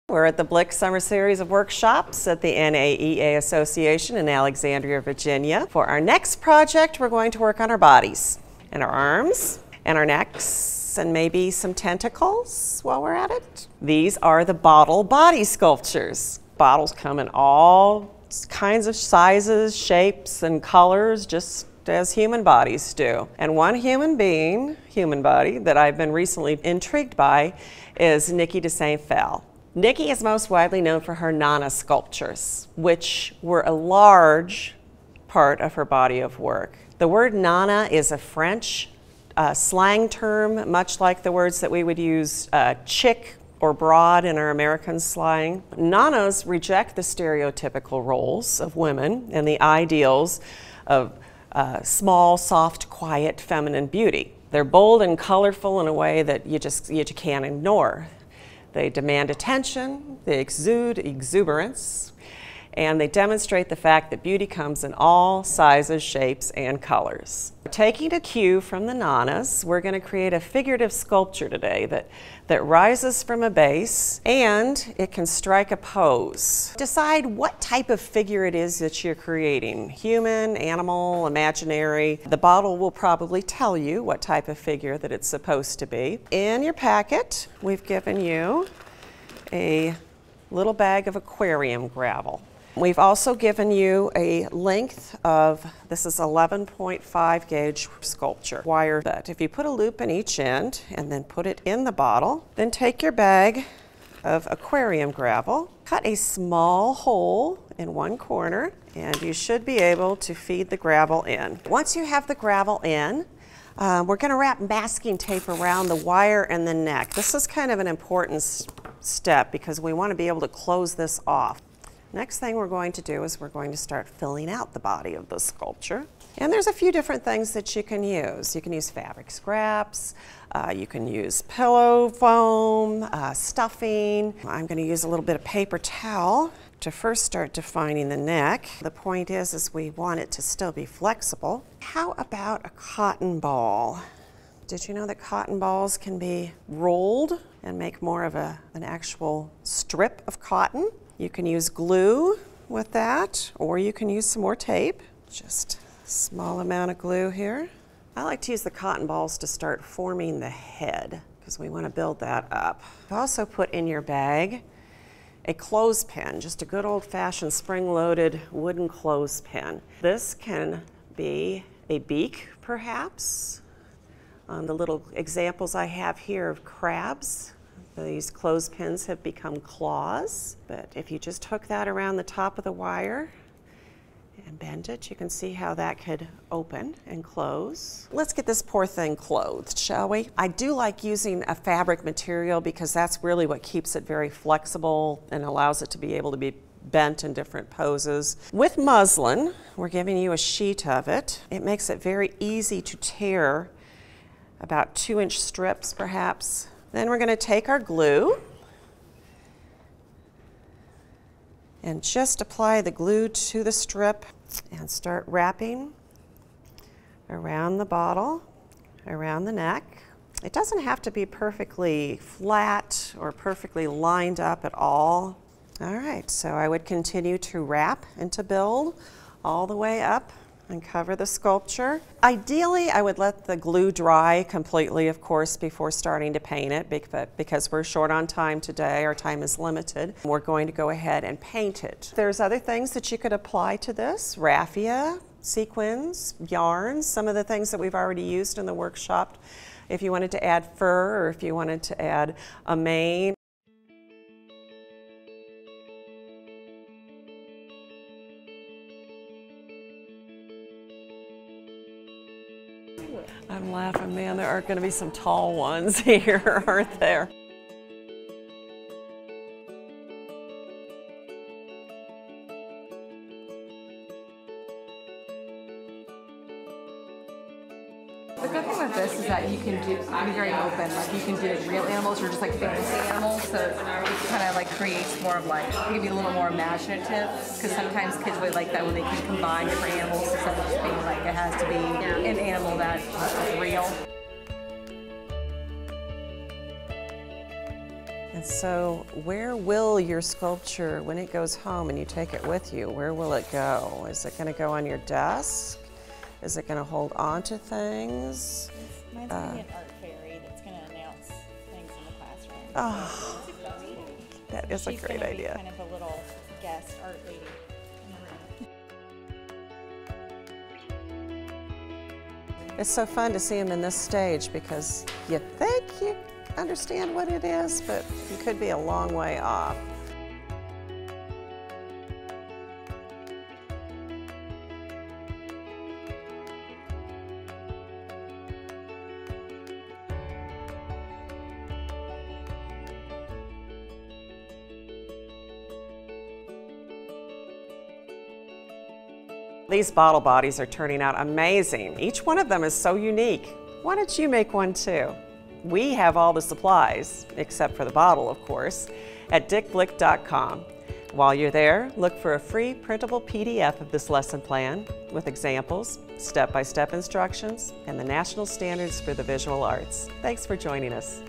We're at the Blick Summer Series of workshops at the NAEA Association in Alexandria, Virginia. For our next project, we're going to work on our bodies and our arms and our necks and maybe some tentacles while we're at it. These are the bottle body sculptures. Bottles come in all kinds of sizes, shapes, and colors, just as human bodies do. And one human body that I've been recently intrigued by is Niki de Saint Phalle. Niki is most widely known for her Nana sculptures, which were a large part of her body of work. The word Nana is a French slang term, much like the words that we would use chick or broad in our American slang. Nanas reject the stereotypical roles of women and the ideals of small, soft, quiet, feminine beauty. They're bold and colorful in a way that you can't ignore. They demand attention, they exude exuberance, and they demonstrate the fact that beauty comes in all sizes, shapes, and colors. Taking a cue from the Nanas, we're going to create a figurative sculpture today that rises from a base and it can strike a pose. Decide what type of figure it is that you're creating. Human, animal, imaginary. The bottle will probably tell you what type of figure that it's supposed to be. In your packet, we've given you a little bag of aquarium gravel. We've also given you a length of, this is 11.5 gauge sculpture wire that if you put a loop in each end and then put it in the bottle, then take your bag of aquarium gravel, cut a small hole in one corner, and you should be able to feed the gravel in. Once you have the gravel in, we're going to wrap masking tape around the wire and the neck. This is kind of an important step because we want to be able to close this off. Next thing we're going to do is we're going to start filling out the body of the sculpture. And there's a few different things that you can use. You can use fabric scraps, you can use pillow foam, stuffing. I'm going to use a little bit of paper towel to first start defining the neck. The point is we want it to still be flexible. How about a cotton ball? Did you know that cotton balls can be rolled and make more of an actual strip of cotton? You can use glue with that, or you can use some more tape. Just a small amount of glue here. I like to use the cotton balls to start forming the head because we want to build that up. You also put in your bag a clothespin, just a good old-fashioned spring-loaded wooden clothespin. This can be a beak, perhaps. The little examples I have here of crabs. These clothespins have become claws, but if you just hook that around the top of the wire and bend it, you can see how that could open and close. Let's get this poor thing clothed, shall we? I do like using a fabric material because that's really what keeps it very flexible and allows it to be able to be bent in different poses. With muslin, we're giving you a sheet of it. It makes it very easy to tear about 2-inch strips perhaps. Then we're going to take our glue and just apply the glue to the strip and start wrapping around the bottle, around the neck. It doesn't have to be perfectly flat or perfectly lined up at all. All right, so I would continue to wrap and to build all the way up and cover the sculpture. Ideally, I would let the glue dry completely, of course, before starting to paint it, because we're short on time today, our time is limited. We're going to go ahead and paint it. There's other things that you could apply to this, raffia, sequins, yarns, some of the things that we've already used in the workshop. If you wanted to add fur or if you wanted to add a mane. I'm laughing, man, there are going to be some tall ones here, aren't there? The good thing with this is that you can be very open. Like you can do real animals or just like fantasy animals. So it kind of like creates more of like, it can be a little more imaginative. Because sometimes kids really like that when they can combine different animals instead of just being like it has to be an animal that is real. And so where will your sculpture, when it goes home and you take it with you, where will it go? Is it going to go on your desk? Is it going to hold on to things? Mine's going to be an art fairy that's going to announce things in the classroom. Oh, that is a great idea. She's going to be kind of a little guest art lady in the room. It's so fun to see them in this stage because you think you understand what it is, but you could be a long way off. These bottle bodies are turning out amazing. Each one of them is so unique. Why don't you make one too? We have all the supplies, except for the bottle, of course, at dickblick.com. While you're there, look for a free printable PDF of this lesson plan with examples, step-by-step instructions, and the national standards for the visual arts. Thanks for joining us.